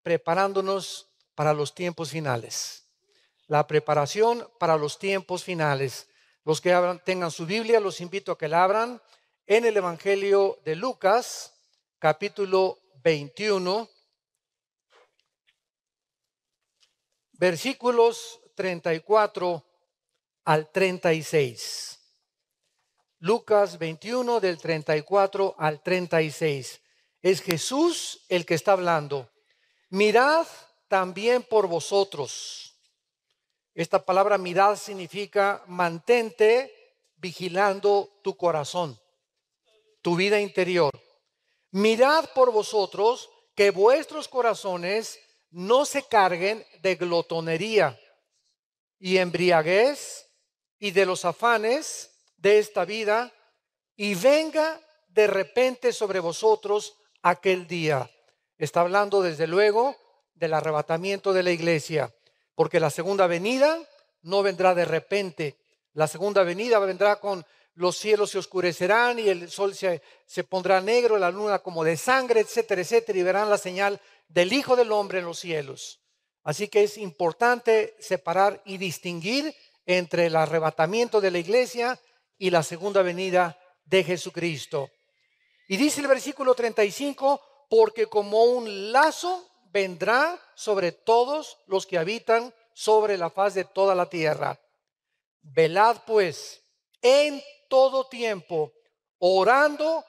preparándonos para los tiempos finales. La preparación para los tiempos finales. Los que tengan su Biblia, los invito a que la abran en el Evangelio de Lucas, capítulo 21, versículos 34 al 36. Lucas 21, del 34 al 36. Es Jesús el que está hablando. Mirad también por vosotros. Esta palabra mirad significa mantente vigilando tu corazón, tu vida interior. Mirad por vosotros que vuestros corazones no se carguen de glotonería y embriaguez y de los afanes de esta vida, y venga de repente sobre vosotros aquel día. Está hablando desde luego del arrebatamiento de la iglesia, porque la segunda venida no vendrá de repente. La segunda venida vendrá con los cielos se oscurecerán y el sol se pondrá negro, la luna como de sangre, etcétera, etcétera, y verán la señal del Hijo del Hombre en los cielos. Así que es importante separar y distinguir entre el arrebatamiento de la iglesia y la segunda venida de Jesucristo. Y dice el versículo 35, porque como un lazo vendrá sobre todos los que habitan sobre la faz de toda la tierra. Velad pues en todo tiempo, orando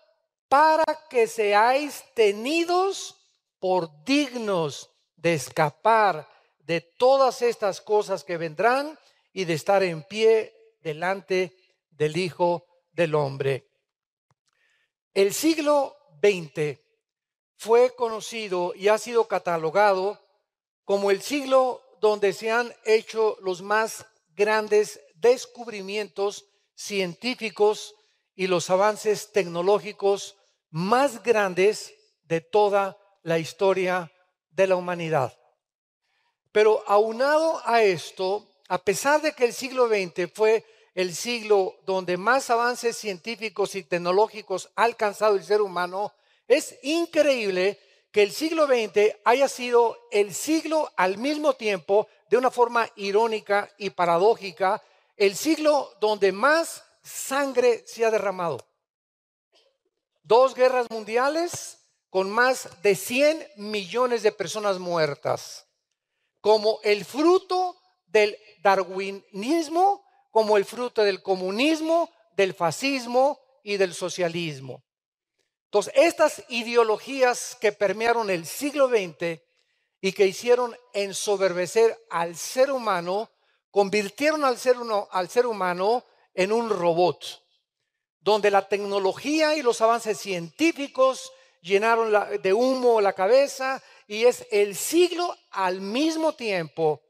para que seáis tenidos por dignos de escapar de todas estas cosas que vendrán y de estar en pie delante del Hijo del Hombre. El siglo XX fue conocido y ha sido catalogado como el siglo donde se han hecho los más grandes descubrimientos científicos y los avances tecnológicos más grandes de toda la historia de la humanidad. Pero aunado a esto, a pesar de que el siglo XX fue el siglo donde más avances científicos y tecnológicos ha alcanzado el ser humano, es increíble que el siglo XX haya sido el siglo al mismo tiempo, de una forma irónica y paradójica, el siglo donde más sangre se ha derramado. 2 guerras mundiales con más de 100 millones de personas muertas, como el fruto del darwinismo, como el fruto del comunismo, del fascismo y del socialismo. Entonces, estas ideologías que permearon el siglo XX y que hicieron ensoberbecer al ser humano, convirtieron al ser humano en un robot, donde la tecnología y los avances científicos llenaron de humo la cabeza, y es el siglo al mismo tiempo,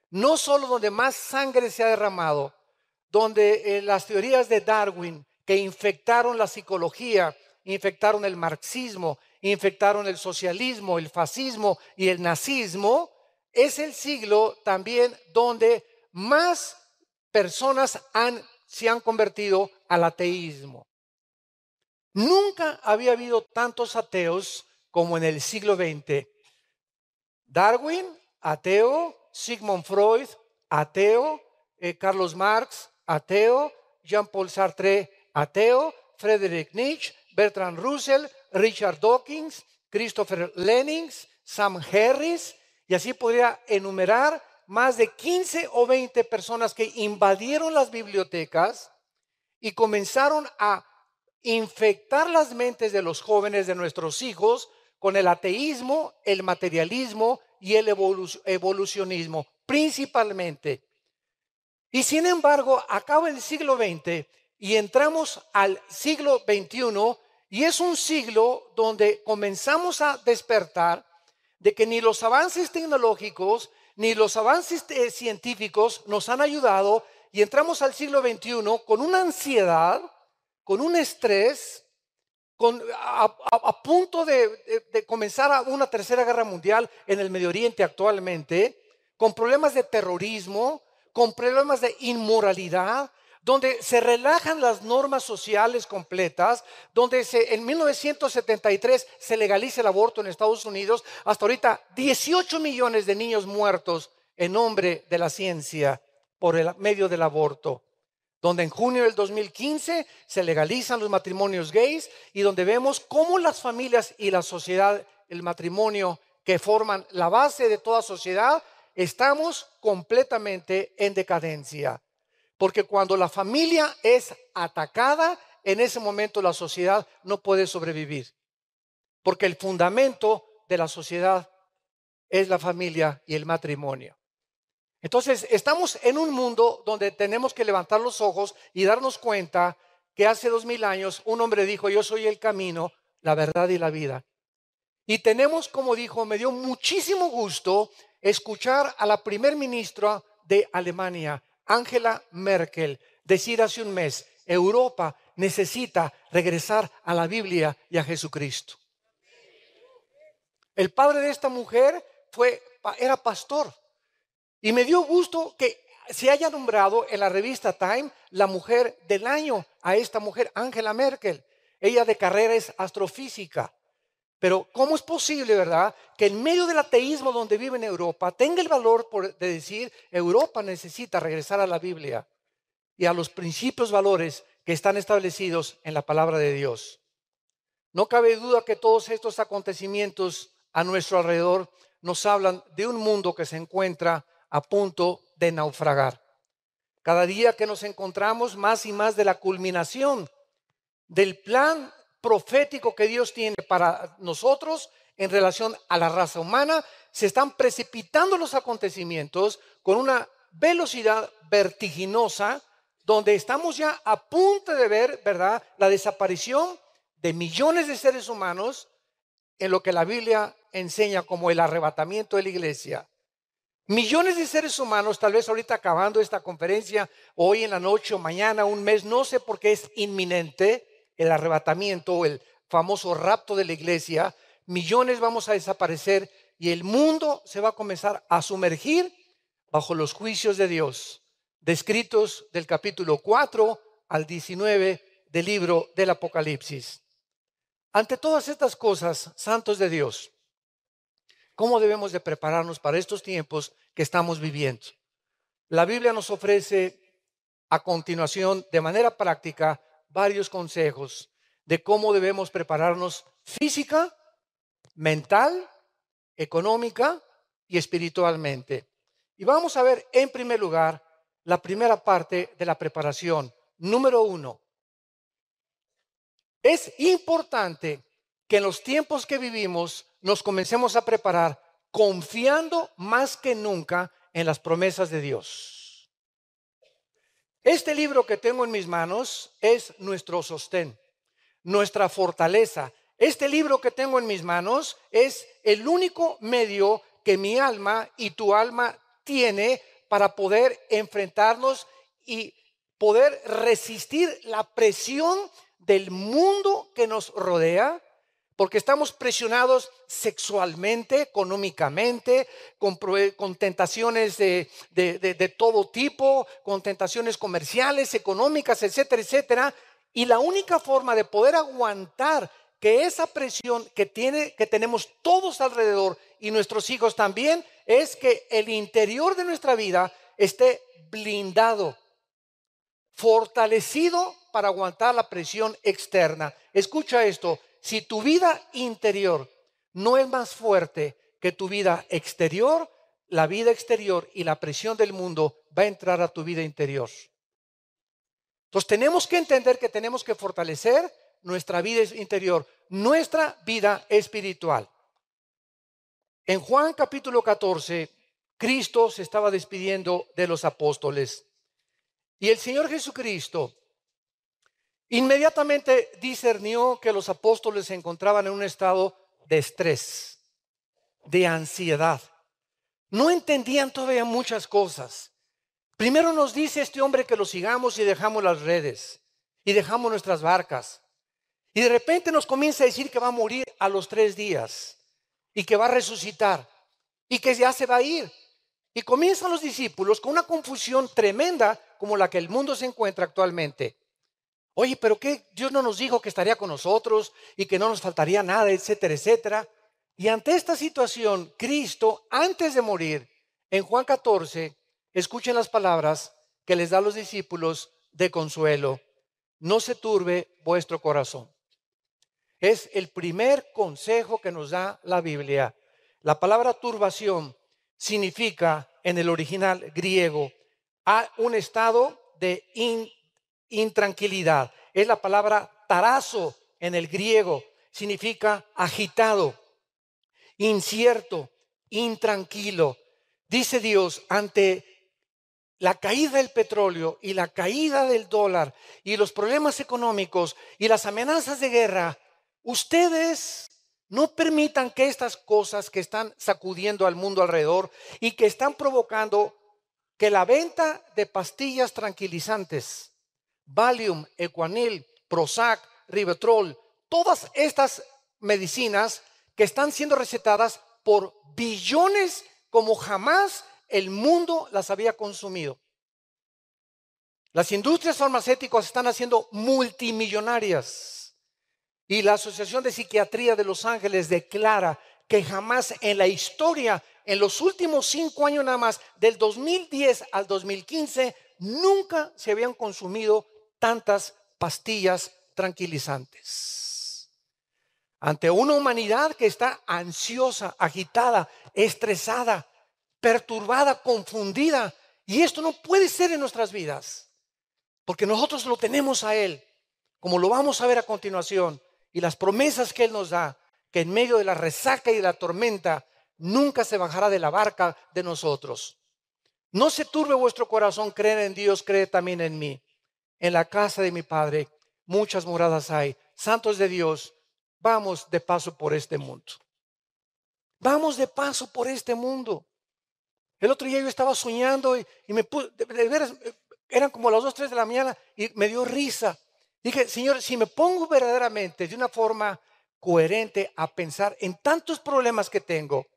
no solo donde más sangre se ha derramado, donde las teorías de Darwin, que infectaron la psicología, infectaron el marxismo, infectaron el socialismo, el fascismo y el nazismo, es el siglo también donde más personas se han convertido al ateísmo. Nunca había habido tantos ateos como en el siglo XX. Darwin, ateo; Sigmund Freud, ateo; Carlos Marx, ateo; Jean-Paul Sartre, ateo; Friedrich Nietzsche, Bertrand Russell, Richard Dawkins, Christopher Lenin, Sam Harris, y así podría enumerar más de 15 o 20 personas que invadieron las bibliotecas y comenzaron a infectar las mentes de los jóvenes, de nuestros hijos, con el ateísmo, el materialismo y el evolucionismo, principalmente. Y sin embargo, acaba el siglo XX y entramos al siglo XXI, y es un siglo donde comenzamos a despertar de que ni los avances tecnológicos ni los avances científicos nos han ayudado, y entramos al siglo XXI con una ansiedad, con un estrés, a punto de comenzar una tercera guerra mundial en el Medio Oriente actualmente, con problemas de terrorismo, con problemas de inmoralidad, donde se relajan las normas sociales completas, donde en 1973 se legaliza el aborto en Estados Unidos, hasta ahorita 18 millones de niños muertos en nombre de la ciencia por el medio del aborto, donde en junio del 2015 se legalizan los matrimonios gays y donde vemos cómo las familias y la sociedad, el matrimonio que forman la base de toda sociedad, estamos completamente en decadencia. Porque cuando la familia es atacada, en ese momento la sociedad no puede sobrevivir. Porque el fundamento de la sociedad es la familia y el matrimonio. Entonces, estamos en un mundo donde tenemos que levantar los ojos y darnos cuenta que hace 2000 años un hombre dijo: yo soy el camino, la verdad y la vida. Y tenemos, como dijo, me dio muchísimo gusto escuchar a la primer ministra de Alemania, Angela Merkel, decir hace un mes: Europa necesita regresar a la Biblia y a Jesucristo. El padre de esta mujer era pastor. Y me dio gusto que se haya nombrado en la revista Time la mujer del año a esta mujer, Angela Merkel. Ella de carrera es astrofísica. Pero ¿cómo es posible, verdad, que en medio del ateísmo donde vive en Europa tenga el valor de decir: Europa necesita regresar a la Biblia y a los principios, valores que están establecidos en la palabra de Dios? No cabe duda que todos estos acontecimientos a nuestro alrededor nos hablan de un mundo que se encuentra a punto de naufragar. Cada día que nos encontramos más y más de la culminación del plan profético que Dios tiene para nosotros en relación a la raza humana, se están precipitando los acontecimientos con una velocidad vertiginosa, donde estamos ya a punto de ver, ¿verdad?, la desaparición de millones de seres humanos en lo que la Biblia enseña como el arrebatamiento de la iglesia. Millones de seres humanos, tal vez ahorita acabando esta conferencia, hoy en la noche o mañana, un mes, no sé por qué es inminente el arrebatamiento o el famoso rapto de la iglesia. Millones vamos a desaparecer y el mundo se va a comenzar a sumergir bajo los juicios de Dios, descritos del capítulo 4 al 19 del libro del Apocalipsis. Ante todas estas cosas, santos de Dios, ¿cómo debemos de prepararnos para estos tiempos que estamos viviendo? La Biblia nos ofrece a continuación, de manera práctica, varios consejos de cómo debemos prepararnos física, mental, económica y espiritualmente. Y vamos a ver en primer lugar la primera parte de la preparación. Número 1. Es importante que en los tiempos que vivimos nos comencemos a preparar confiando más que nunca en las promesas de Dios. Este libro que tengo en mis manos es nuestro sostén, nuestra fortaleza. Este libro que tengo en mis manos es el único medio que mi alma y tu alma tiene para poder enfrentarnos y poder resistir la presión del mundo que nos rodea, porque estamos presionados sexualmente, económicamente, con tentaciones de todo tipo, con tentaciones comerciales, económicas, etcétera, etcétera. Y la única forma de poder aguantar que esa presión que tenemos todos alrededor y nuestros hijos también, es que el interior de nuestra vida esté blindado, fortalecido para aguantar la presión externa. Escucha esto: si tu vida interior no es más fuerte que tu vida exterior, la vida exterior y la presión del mundo va a entrar a tu vida interior. Entonces tenemos que entender que tenemos que fortalecer nuestra vida interior, nuestra vida espiritual. En Juan capítulo 14, Cristo se estaba despidiendo de los apóstoles. Y el Señor Jesucristo inmediatamente discernió que los apóstoles se encontraban en un estado de estrés, de ansiedad. No entendían todavía muchas cosas. Primero nos dice este hombre que lo sigamos y dejamos las redes y dejamos nuestras barcas. Y de repente nos comienza a decir que va a morir a los 3 días y que va a resucitar y que ya se va a ir. Y comienzan los discípulos con una confusión tremenda como la que el mundo se encuentra actualmente. Oye, pero ¿qué? Dios no nos dijo que estaría con nosotros y que no nos faltaría nada, etcétera, etcétera. Y ante esta situación, Cristo, antes de morir, en Juan 14, escuchen las palabras que les da a los discípulos de consuelo. No se turbe vuestro corazón. Es el primer consejo que nos da la Biblia. La palabra turbación significa, en el original griego, a un estado de intranquilidad. Es la palabra tarazo en el griego. Significa agitado, incierto, intranquilo. Dice Dios, ante la caída del petróleo y la caída del dólar y los problemas económicos y las amenazas de guerra, ustedes no permitan que estas cosas que están sacudiendo al mundo alrededor y que están provocando que la venta de pastillas tranquilizantes, Valium, Equanil, Prozac, Rivotril, todas estas medicinas que están siendo recetadas por billones como jamás el mundo las había consumido. Las industrias farmacéuticas están haciendo multimillonarias y la Asociación de Psiquiatría de Los Ángeles declara que jamás en la historia, en los últimos 5 años nada más, del 2010 al 2015, nunca se habían consumido tantas pastillas tranquilizantes. Ante una humanidad que está ansiosa, agitada, estresada, perturbada, confundida, y esto no puede ser en nuestras vidas, porque nosotros lo tenemos a Él, como lo vamos a ver a continuación, y las promesas que Él nos da, que en medio de la resaca y de la tormenta nunca se bajará de la barca de nosotros. No se turbe vuestro corazón, creer en Dios, cree también en mí. En la casa de mi Padre muchas moradas hay. Santos de Dios, vamos de paso por este mundo. Vamos de paso por este mundo. El otro día yo estaba soñando y me puse, de veras, eran como las 2, 3 de la mañana y me dio risa. Dije, Señor, si me pongo verdaderamente de una forma coherente a pensar en tantos problemas que tengo,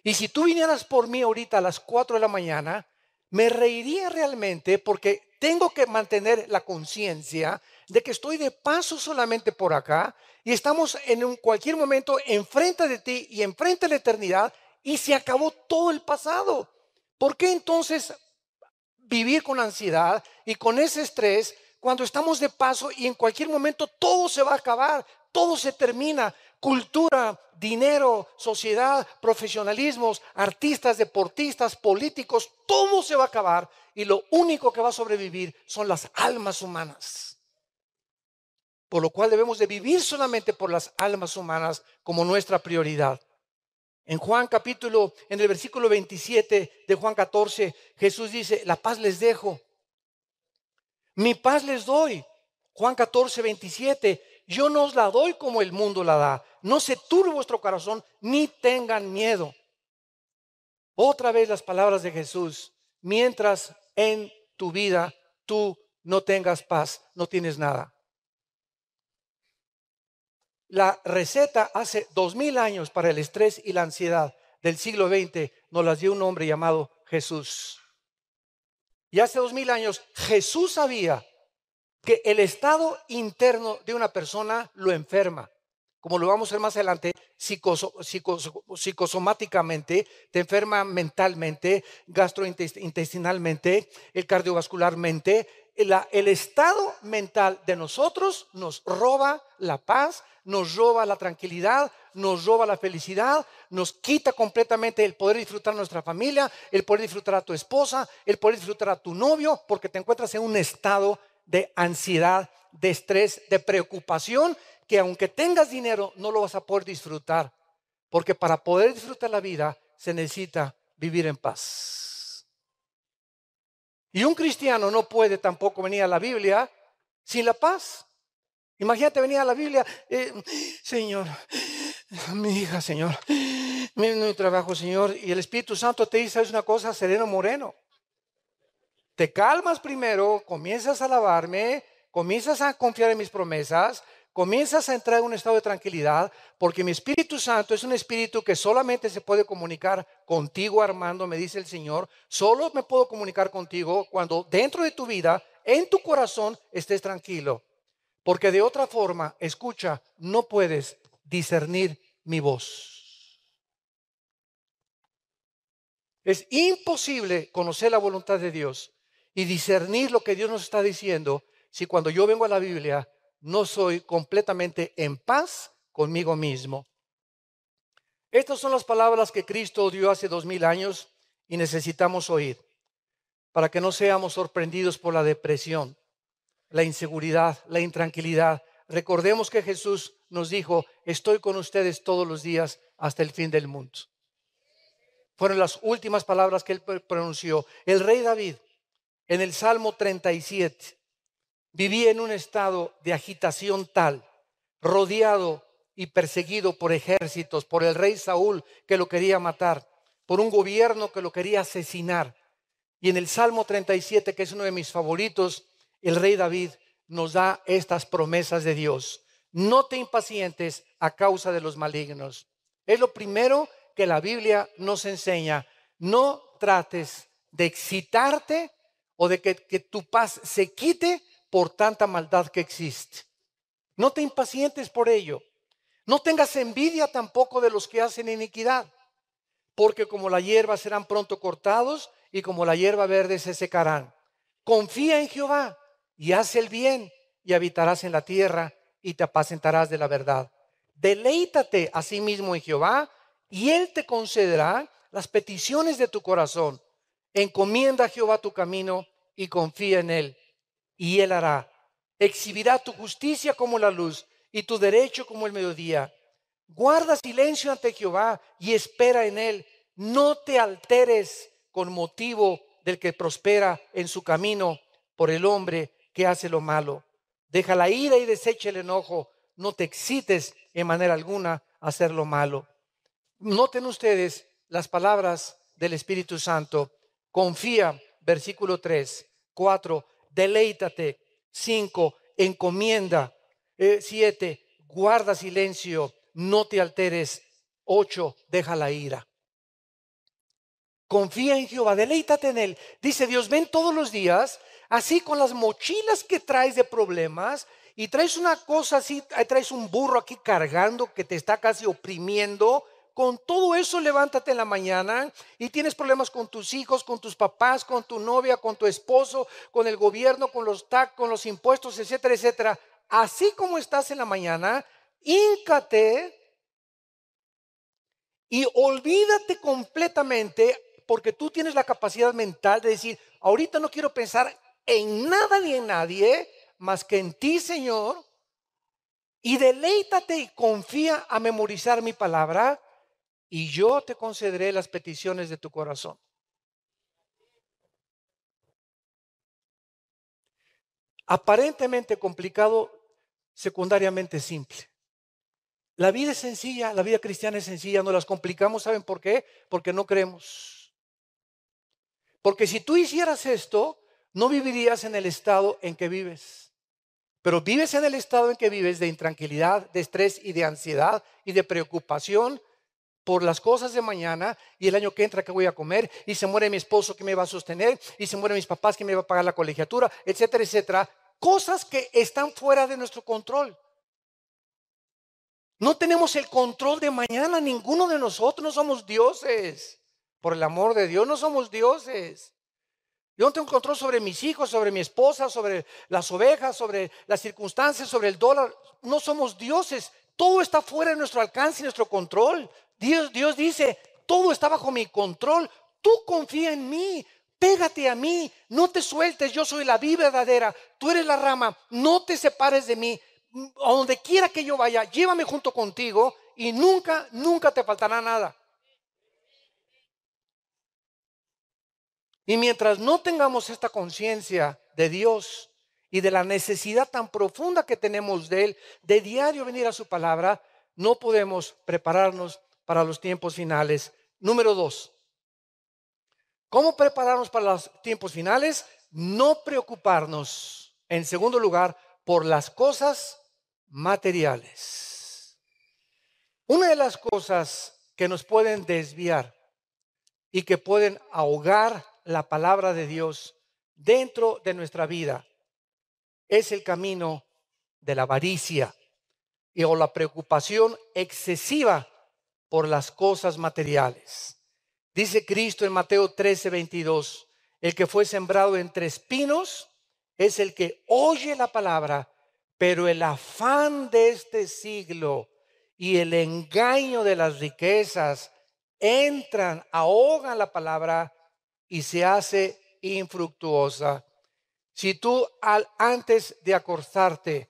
y si tú vinieras por mí ahorita a las 4 de la mañana, me reiría realmente porque tengo que mantener la conciencia de que estoy de paso solamente por acá y estamos en cualquier momento enfrente de ti y enfrente de la eternidad y se acabó todo el pasado. ¿Por qué entonces vivir con ansiedad y con ese estrés cuando estamos de paso y en cualquier momento todo se va a acabar, todo se termina? Cultura, dinero, sociedad, profesionalismos, artistas, deportistas, políticos, todo se va a acabar y lo único que va a sobrevivir son las almas humanas. Por lo cual debemos de vivir solamente por las almas humanas como nuestra prioridad. En el versículo 27 de Juan 14, Jesús dice, la paz les dejo, mi paz les doy. Juan 14, 27, yo no os la doy como el mundo la da. No se turbe vuestro corazón, ni tengan miedo. Otra vez las palabras de Jesús, mientras en tu vida tú no tengas paz, no tienes nada. La receta hace 2000 años para el estrés y la ansiedad del siglo XX nos las dio un hombre llamado Jesús. Y hace 2000 años Jesús sabía que el estado interno de una persona lo enferma. Como lo vamos a ver más adelante, psicosomáticamente, te enferma mentalmente, gastrointestinalmente, cardiovascularmente. El estado mental de nosotros nos roba la paz, nos roba la tranquilidad, nos roba la felicidad, nos quita completamente el poder disfrutar a nuestra familia, el poder disfrutar a tu esposa, el poder disfrutar a tu novio, porque te encuentras en un estado de ansiedad, de estrés, de preocupación, que aunque tengas dinero no lo vas a poder disfrutar, porque para poder disfrutar la vida se necesita vivir en paz. Y un cristiano no puede tampoco venir a la Biblia sin la paz. Imagínate venir a la Biblia, Señor, mi hija, Señor, mi trabajo, Señor, y el Espíritu Santo te dice, ¿sabes una cosa? Sereno moreno. Te calmas primero, comienzas a alabarme, comienzas a confiar en mis promesas, comienzas a entrar en un estado de tranquilidad, porque mi Espíritu Santo es un espíritu que solamente se puede comunicar contigo, Armando, me dice el Señor. Solo me puedo comunicar contigo cuando dentro de tu vida, en tu corazón, estés tranquilo. Porque de otra forma, escucha, no puedes discernir mi voz. Es imposible conocer la voluntad de Dios y discernir lo que Dios nos está diciendo si cuando yo vengo a la Biblia no soy completamente en paz conmigo mismo. Estas son las palabras que Cristo dio hace 2000 años y necesitamos oír para que no seamos sorprendidos por la depresión, la inseguridad, la intranquilidad. Recordemos que Jesús nos dijo: estoy con ustedes todos los días hasta el fin del mundo. Fueron las últimas palabras que él pronunció. El rey David, en el Salmo 37, vivía en un estado de agitación tal, rodeado y perseguido por ejércitos, por el rey Saúl que lo quería matar, por un gobierno que lo quería asesinar. Y en el Salmo 37, que es uno de mis favoritos, el rey David nos da estas promesas de Dios. No te impacientes a causa de los malignos. Es lo primero que la Biblia nos enseña. No trates de excitarte o de que tu paz se quite por tanta maldad que existe. No te impacientes por ello. No tengas envidia tampoco de los que hacen iniquidad, porque como la hierba serán pronto cortados y como la hierba verde se secarán. Confía en Jehová y haz el bien y habitarás en la tierra y te apacentarás de la verdad. Deleítate a sí mismo en Jehová y Él te concederá las peticiones de tu corazón. Encomienda a Jehová tu camino y confía en Él, y Él hará. Exhibirá tu justicia como la luz y tu derecho como el mediodía. Guarda silencio ante Jehová y espera en Él. No te alteres con motivo del que prospera en su camino, por el hombre que hace lo malo. Deja la ira y desecha el enojo. No te excites en manera alguna a hacer lo malo. Noten ustedes las palabras del Espíritu Santo. Confía, versículo 3. 4, deleítate. 5, encomienda. 7, guarda silencio, no te alteres. 8, deja la ira. Confía en Jehová, deleítate en Él. Dice Dios, ven todos los días, así con las mochilas que traes de problemas, y traes una cosa así, traes un burro aquí cargando que te está casi oprimiendo. Con todo eso levántate en la mañana y tienes problemas con tus hijos, con tus papás, con tu novia, con tu esposo, con el gobierno, con los tax, con los impuestos, etcétera, etcétera. Así como estás en la mañana, híncate y olvídate completamente, porque tú tienes la capacidad mental de decir: ahorita no quiero pensar en nada ni en nadie más que en ti, Señor, y deleítate y confía a memorizar mi palabra, y yo te concederé las peticiones de tu corazón. Aparentemente complicado, secundariamente simple. La vida es sencilla, la vida cristiana es sencilla, no las complicamos. ¿Saben por qué? Porque no creemos. Porque si tú hicieras esto, no vivirías en el estado en que vives. Pero vives en el estado en que vives de intranquilidad, de estrés y de ansiedad y de preocupación por las cosas de mañana, y el año que entra qué voy a comer, y se muere mi esposo que me va a sostener, y se mueren mis papás que me va a pagar la colegiatura, etcétera, etcétera. Cosas que están fuera de nuestro control. No tenemos el control de mañana, ninguno de nosotros. No somos dioses. Por el amor de Dios, no somos dioses. Yo no tengo control sobre mis hijos, sobre mi esposa, sobre las ovejas, sobre las circunstancias, sobre el dólar. No somos dioses. Todo está fuera de nuestro alcance y nuestro control. Dios dice: todo está bajo mi control. Tú confía en mí, pégate a mí, no te sueltes. Yo soy la vid verdadera, tú eres la rama. No te separes de mí. A donde quiera que yo vaya, llévame junto contigo y nunca, nunca te faltará nada. Y mientras no tengamos esta conciencia de Dios y de la necesidad tan profunda que tenemos de Él, de diario venir a su palabra, no podemos prepararnos para los tiempos finales. Número 2, ¿cómo prepararnos para los tiempos finales? No preocuparnos, en segundo lugar, por las cosas materiales. Una de las cosas que nos pueden desviar y que pueden ahogar la palabra de Dios dentro de nuestra vida es el camino de la avaricia o la preocupación excesiva por las cosas materiales. Dice Cristo en Mateo 13:22, el que fue sembrado entre espinos es el que oye la palabra, pero el afán de este siglo y el engaño de las riquezas entran, ahogan la palabra y se hace infructuosa. Si tú antes de acostarte,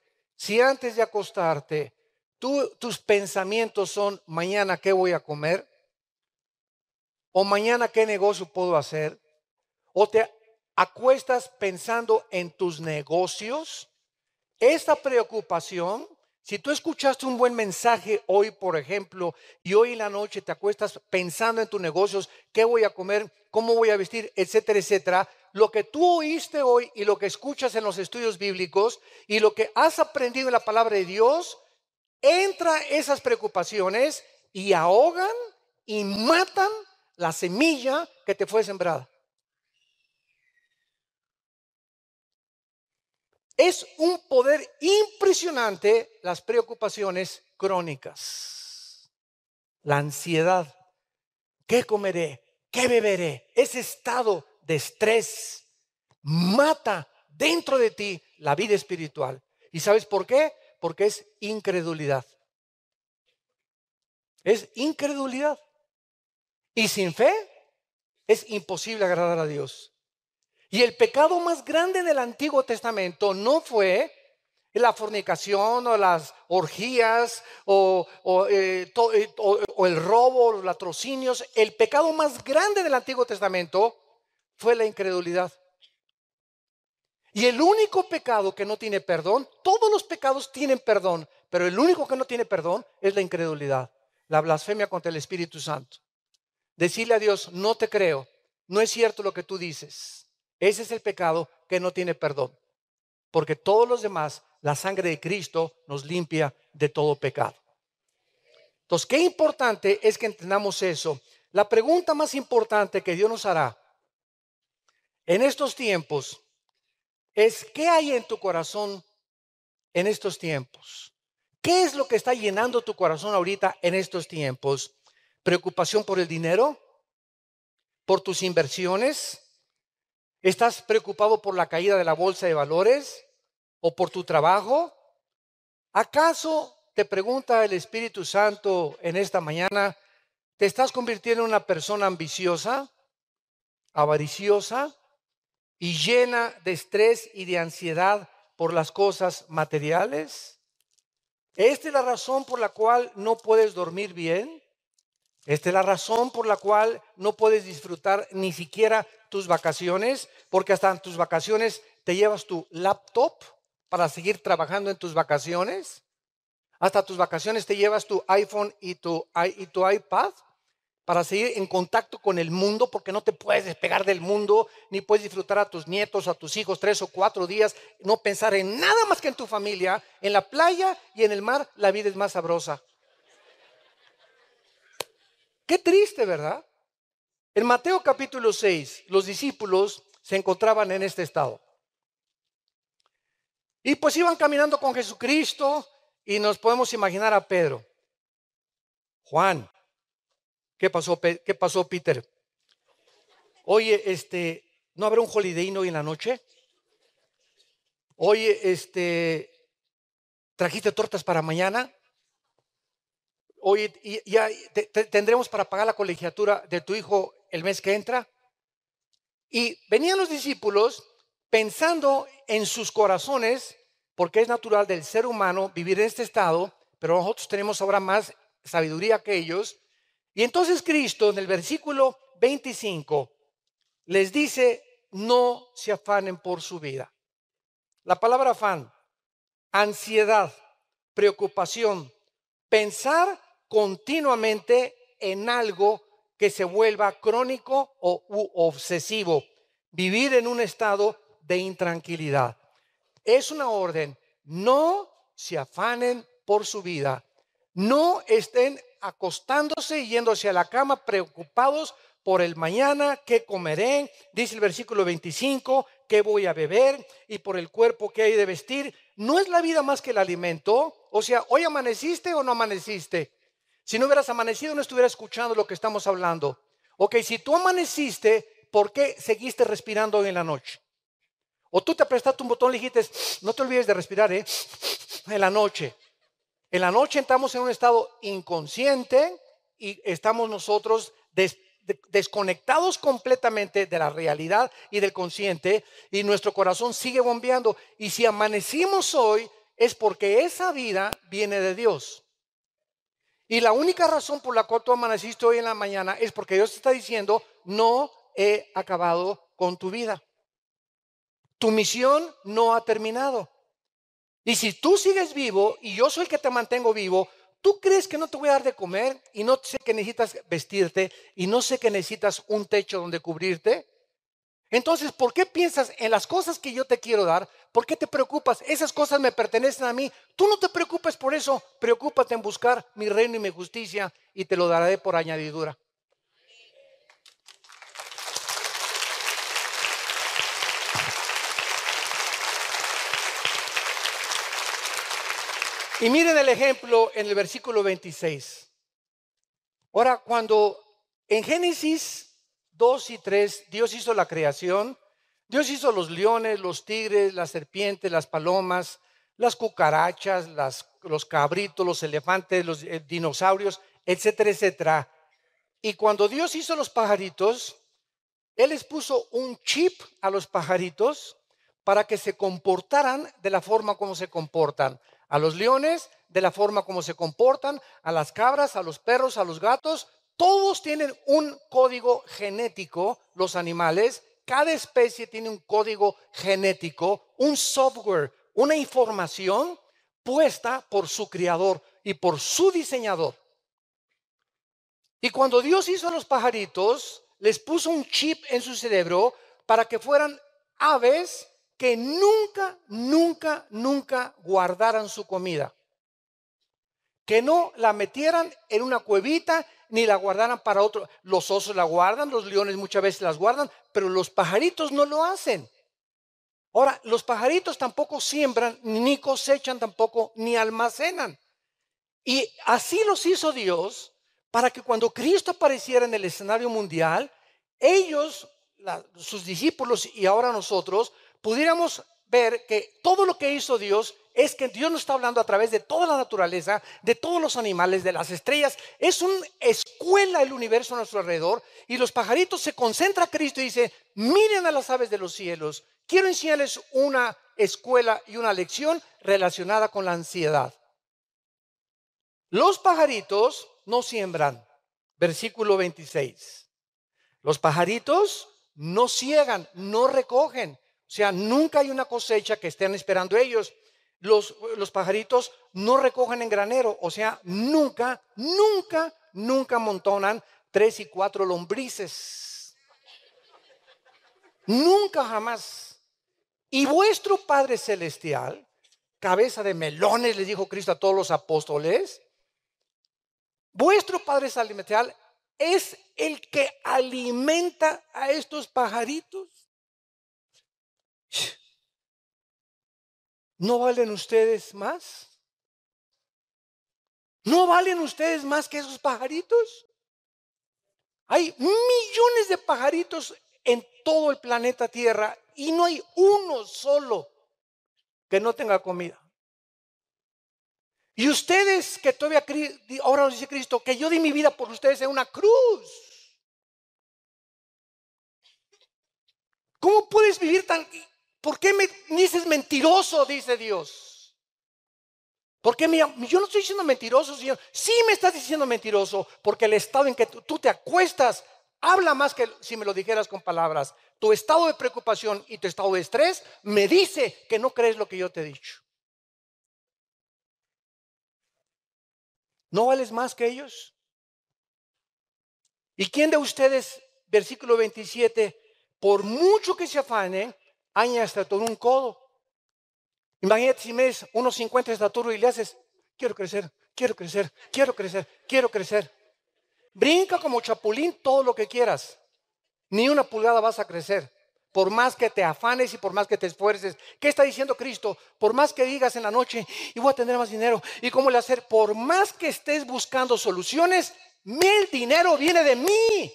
tus pensamientos son: mañana qué voy a comer, o mañana qué negocio puedo hacer, o te acuestas pensando en tus negocios, esta preocupación, si tú escuchaste un buen mensaje hoy, por ejemplo, y hoy en la noche te acuestas pensando en tus negocios, qué voy a comer, cómo voy a vestir, etcétera, etcétera, lo que tú oíste hoy y lo que escuchas en los estudios bíblicos y lo que has aprendido en la palabra de Dios, entra esas preocupaciones y ahogan y matan la semilla que te fue sembrada. Es un poder impresionante las preocupaciones crónicas, la ansiedad. ¿Qué comeré? ¿Qué beberé? Ese estado de estrés mata dentro de ti la vida espiritual. ¿Y sabes por qué? Porque es incredulidad. Es incredulidad. Y sin fe es imposible agradar a Dios. Y el pecado más grande del Antiguo Testamento no fue la fornicación o las orgías o el robo, los latrocinios. El pecado más grande del Antiguo Testamento fue la incredulidad. Y el único pecado que no tiene perdón, todos los pecados tienen perdón, pero el único que no tiene perdón es la incredulidad, la blasfemia contra el Espíritu Santo. Decirle a Dios: no te creo, no es cierto lo que tú dices. Ese es el pecado que no tiene perdón, porque todos los demás, la sangre de Cristo nos limpia de todo pecado. Entonces, qué importante es que entendamos eso. La pregunta más importante que Dios nos hará en estos tiempos es: ¿qué hay en tu corazón en estos tiempos? ¿Qué es lo que está llenando tu corazón ahorita en estos tiempos? ¿Preocupación por el dinero? ¿Por tus inversiones? ¿Estás preocupado por la caída de la bolsa de valores o por tu trabajo? ¿Acaso, te pregunta el Espíritu Santo en esta mañana, te estás convirtiendo en una persona ambiciosa, avariciosa y llena de estrés y de ansiedad por las cosas materiales? ¿Esta es la razón por la cual no puedes dormir bien? Esta es la razón por la cual no puedes disfrutar ni siquiera tus vacaciones, porque hasta en tus vacaciones te llevas tu laptop para seguir trabajando en tus vacaciones. Hasta tus vacaciones te llevas tu iPhone y tu iPad para seguir en contacto con el mundo, porque no te puedes despegar del mundo, ni puedes disfrutar a tus nietos, a tus hijos 3 o 4 días, no pensar en nada más que en tu familia. En la playa y en el mar la vida es más sabrosa. Qué triste, ¿verdad? En Mateo capítulo 6, los discípulos se encontraban en este estado. Y pues iban caminando con Jesucristo y nos podemos imaginar a Pedro. Juan, ¿qué pasó, Peter? Oye, ¿no habrá un holiday hoy en la noche? Oye, ¿trajiste tortas para mañana? Oye, ¿ya tendremos para pagar la colegiatura de tu hijo el mes que entra? Y venían los discípulos pensando en sus corazones, porque es natural del ser humano vivir en este estado, pero nosotros tenemos ahora más sabiduría que ellos. Y entonces Cristo, en el versículo 25, les dice: no se afanen por su vida. La palabra afán, ansiedad, preocupación, pensar continuamente en algo que se vuelva crónico o obsesivo, vivir en un estado de intranquilidad. Es una orden: no se afanen por su vida. No estén acostándose y yéndose a la cama preocupados por el mañana, qué comeré, dice el versículo 25, qué voy a beber, y por el cuerpo que hay de vestir. ¿No es la vida más que el alimento? O sea, ¿hoy amaneciste o no amaneciste? Si no hubieras amanecido, no estuvieras escuchando lo que estamos hablando. Ok, si tú amaneciste, ¿por qué seguiste respirando hoy en la noche? O tú te apretaste un botón y dijiste, no te olvides de respirar, en la noche. En la noche entramos en un estado inconsciente y estamos nosotros desconectados completamente de la realidad y del consciente, y nuestro corazón sigue bombeando. Y si amanecimos hoy es porque esa vida viene de Dios. Y la única razón por la cual tú amaneciste hoy en la mañana es porque Dios te está diciendo, no he acabado con tu vida. Tu misión no ha terminado. Y si tú sigues vivo y yo soy el que te mantengo vivo, ¿tú crees que no te voy a dar de comer y no sé que necesitas vestirte y no sé que necesitas un techo donde cubrirte? Entonces, ¿por qué piensas en las cosas que yo te quiero dar? ¿Por qué te preocupas? Esas cosas me pertenecen a mí. Tú no te preocupes por eso. Preocúpate en buscar mi reino y mi justicia y te lo daré por añadidura. Y miren el ejemplo en el versículo 26. Ahora, cuando en Génesis 2 y 3 Dios hizo la creación, Dios hizo los leones, los tigres, las serpientes, las palomas, las cucarachas, los cabritos, los elefantes, los dinosaurios, etcétera, etcétera. Y cuando Dios hizo los pajaritos, Él les puso un chip a los pajaritos para que se comportaran de la forma como se comportan. A los leones, de la forma como se comportan, a las cabras, a los perros, a los gatos. Todos tienen un código genético, los animales. Cada especie tiene un código genético, un software, una información puesta por su creador y por su diseñador. Y cuando Dios hizo a los pajaritos, les puso un chip en su cerebro para que fueran aves que nunca, nunca, nunca guardaran su comida. Que no la metieran en una cuevita ni la guardaran para otro. Los osos la guardan, los leones muchas veces las guardan, pero los pajaritos no lo hacen. Ahora, los pajaritos tampoco siembran, ni cosechan tampoco, ni almacenan. Y así los hizo Dios para que cuando Cristo apareciera en el escenario mundial, ellos, sus discípulos y ahora nosotros, pudiéramos ver que todo lo que hizo Dios es que Dios nos está hablando a través de toda la naturaleza, de todos los animales, de las estrellas. Es una escuela el universo a nuestro alrededor, y los pajaritos se concentra Cristo y dice, miren a las aves de los cielos. Quiero enseñarles una escuela y una lección relacionada con la ansiedad. Los pajaritos no siembran, versículo 26. Los pajaritos no ciegan, no recogen. O sea, nunca hay una cosecha que estén esperando ellos. Los pajaritos no recogen en granero. O sea, nunca, nunca, nunca amontonan 3 y 4 lombrices. Nunca, jamás. Y vuestro Padre Celestial, cabeza de melones, les dijo Cristo a todos los apóstoles, vuestro Padre Celestial es el que alimenta a estos pajaritos. ¿No valen ustedes más? ¿No valen ustedes más que esos pajaritos? Hay millones de pajaritos en todo el planeta Tierra y no hay uno solo que no tenga comida. Y ustedes que todavía, ahora nos dice Cristo, que yo di mi vida por ustedes en una cruz. ¿Cómo puedes vivir tan? ¿Por qué me dices mentiroso? Dice Dios. Porque yo no estoy diciendo mentiroso, Señor. Sí me estás diciendo mentiroso, porque el estado en que tú te acuestas habla más que si me lo dijeras con palabras. Tu estado de preocupación y tu estado de estrés me dice que no crees lo que yo te he dicho. ¿No vales más que ellos? ¿Y quién de ustedes, versículo 27, por mucho que se afane, añade hasta todo un codo? Imagínate si mides 1,50 de estatura y le haces, quiero crecer, quiero crecer, quiero crecer, quiero crecer. Brinca como chapulín todo lo que quieras. Ni una pulgada vas a crecer. Por más que te afanes y por más que te esfuerces. ¿Qué está diciendo Cristo? Por más que digas en la noche, y voy a tener más dinero, ¿y cómo le hacer? Por más que estés buscando soluciones, el dinero viene de mí.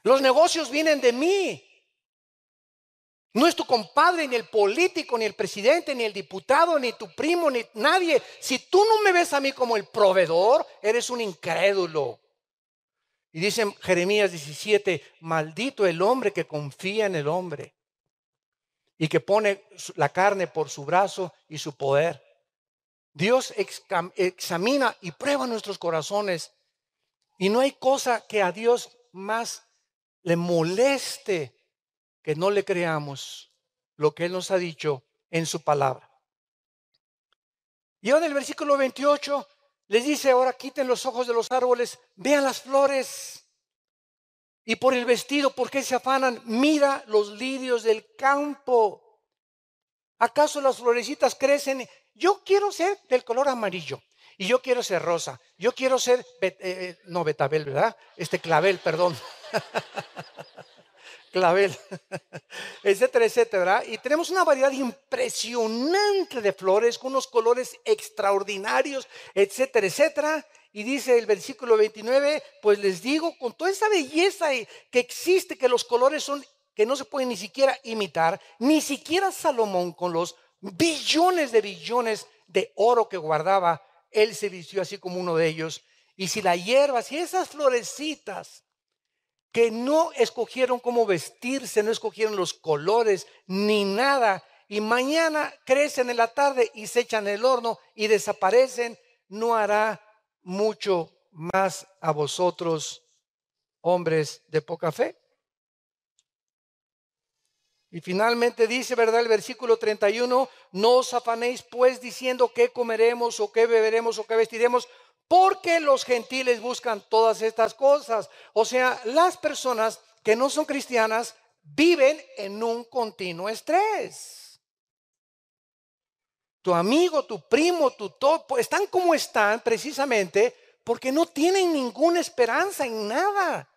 Los negocios vienen de mí. No es tu compadre, ni el político, ni el presidente, ni el diputado, ni tu primo, ni nadie. Si tú no me ves a mí como el proveedor, eres un incrédulo. Y dice Jeremías 17, maldito el hombre que confía en el hombre y que pone la carne por su brazo y su poder. Dios examina y prueba nuestros corazones. Y no hay cosa que a Dios más le moleste que no le creamos lo que Él nos ha dicho en su palabra. Y ahora en el versículo 28 les dice, ahora quiten los ojos de los árboles, vean las flores. Y por el vestido, ¿por qué se afanan? Mira los lirios del campo. ¿Acaso las florecitas crecen? Yo quiero ser del color amarillo. Y yo quiero ser rosa. Yo quiero ser, no betabel, ¿verdad? Clavel, perdón. Clavel, etcétera, etcétera, ¿verdad? Y tenemos una variedad impresionante de flores con unos colores extraordinarios, etcétera, etcétera. Y dice el versículo 29, pues les digo, con toda esa belleza que existe, que los colores son, que no se pueden ni siquiera imitar, ni siquiera Salomón con los billones de oro que guardaba, él se vistió así como uno de ellos. Y si la hierba, si esas florecitas que no escogieron cómo vestirse, no escogieron los colores ni nada, y mañana crecen en la tarde y se echan en el horno y desaparecen, no hará mucho más a vosotros, hombres de poca fe. Y finalmente dice, ¿verdad? El versículo 31, no os afanéis pues diciendo qué comeremos o qué beberemos o qué vestiremos, porque los gentiles buscan todas estas cosas. O sea, las personas que no son cristianas viven en un continuo estrés. Tu amigo, tu primo, tu todo, están como están precisamente porque no tienen ninguna esperanza en nada.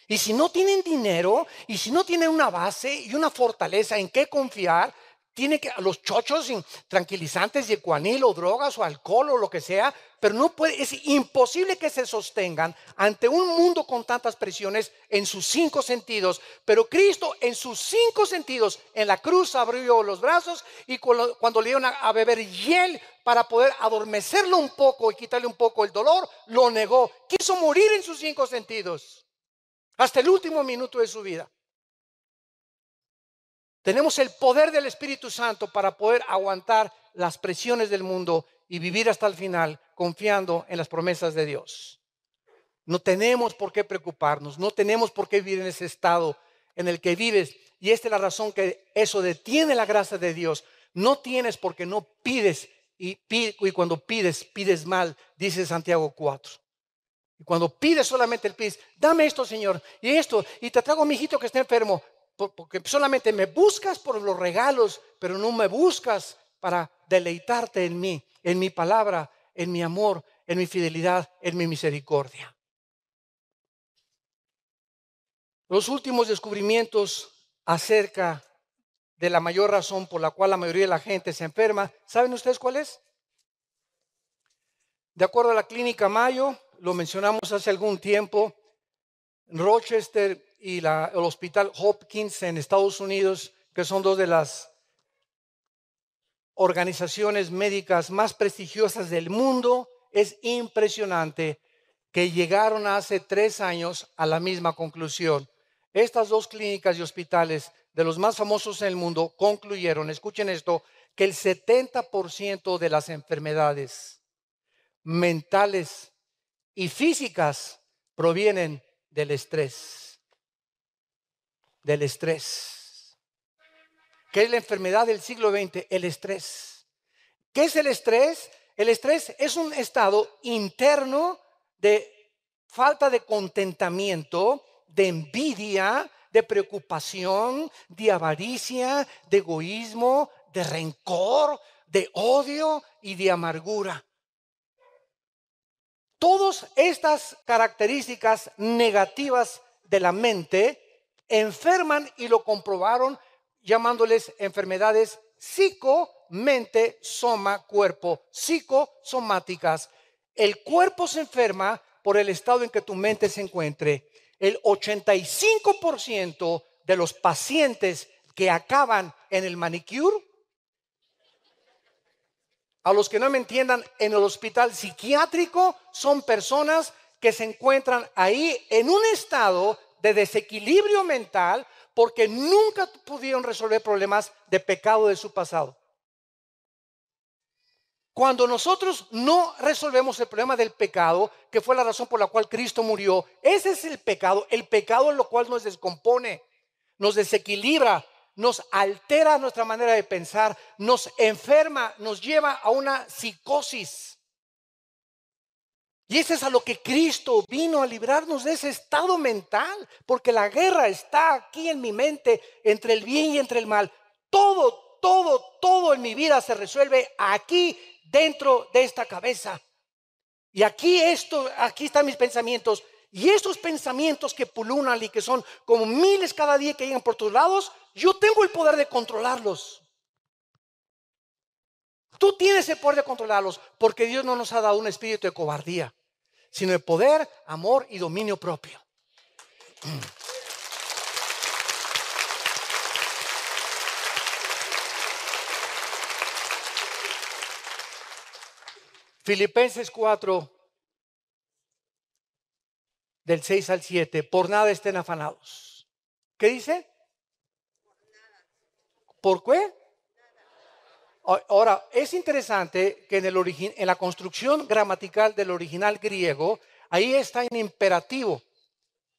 Y si no tienen dinero, y si no tienen una base y una fortaleza en qué confiar, tiene que los chochos tranquilizantes y ecuanil o drogas o alcohol o lo que sea, pero no puede, es imposible que se sostengan ante un mundo con tantas presiones en sus 5 sentidos. Pero Cristo en sus 5 sentidos en la cruz abrió los brazos y cuando le dieron a beber hiel para poder adormecerlo un poco y quitarle un poco el dolor, lo negó. Quiso morir en sus 5 sentidos hasta el último minuto de su vida. Tenemos el poder del Espíritu Santo para poder aguantar las presiones del mundo y vivir hasta el final confiando en las promesas de Dios. No tenemos por qué preocuparnos, no tenemos por qué vivir en ese estado en el que vives. Y esta es la razón que eso detiene la gracia de Dios. No tienes porque no pides y cuando pides, pides mal, dice Santiago 4. Y cuando pides solamente el pides, dame esto, Señor, y esto, y te traigo a mi hijito que está enfermo, porque solamente me buscas por los regalos, pero no me buscas para deleitarte en mí, en mi palabra, en mi amor, en mi fidelidad, en mi misericordia. Los últimos descubrimientos acerca de la mayor razón por la cual la mayoría de la gente se enferma, ¿saben ustedes cuál es? De acuerdo a la clínica Mayo, lo mencionamos hace algún tiempo, Rochester y el Hospital Hopkins en Estados Unidos, que son dos de las organizaciones médicas más prestigiosas del mundo, es impresionante que llegaron hace 3 años a la misma conclusión. Estas dos clínicas y hospitales de los más famosos en el mundo concluyeron, escuchen esto, que el 70% de las enfermedades mentales y físicas provienen del estrés. Del estrés. ¿Qué es la enfermedad del siglo XX? El estrés. ¿Qué es el estrés? El estrés es un estado interno de falta de contentamiento, de envidia, de preocupación, de avaricia, de egoísmo, de rencor, de odio y de amargura. Todas estas características negativas de la mente enferman, y lo comprobaron llamándoles enfermedades psico-mente, soma, cuerpo, psicosomáticas. El cuerpo se enferma por el estado en que tu mente se encuentre. El 85% de los pacientes que acaban en el manicure, a los que no me entiendan, en el hospital psiquiátrico, son personas que se encuentran ahí en un estado de desequilibrio mental porque nunca pudieron resolver problemas de pecado de su pasado. Cuando nosotros no resolvemos el problema del pecado, que fue la razón por la cual Cristo murió, ese es el pecado en lo cual nos descompone, nos desequilibra, nos altera nuestra manera de pensar, nos enferma, nos lleva a una psicosis. Y ese es a lo que Cristo vino, a librarnos de ese estado mental, porque la guerra está aquí en mi mente, entre el bien y entre el mal. Todo en mi vida se resuelve aquí, dentro de esta cabeza. Y aquí están mis pensamientos. Y estos pensamientos que pululan y que son como miles cada día que llegan por todos lados, yo tengo el poder de controlarlos. Tú tienes el poder de controlarlos, porque Dios no nos ha dado un espíritu de cobardía, sino de poder, amor y dominio propio. Filipenses 4, del 6 al 7, por nada estén afanados. ¿Qué dice? ¿Por qué? Ahora, es interesante que en la construcción gramatical del original griego, ahí está en imperativo.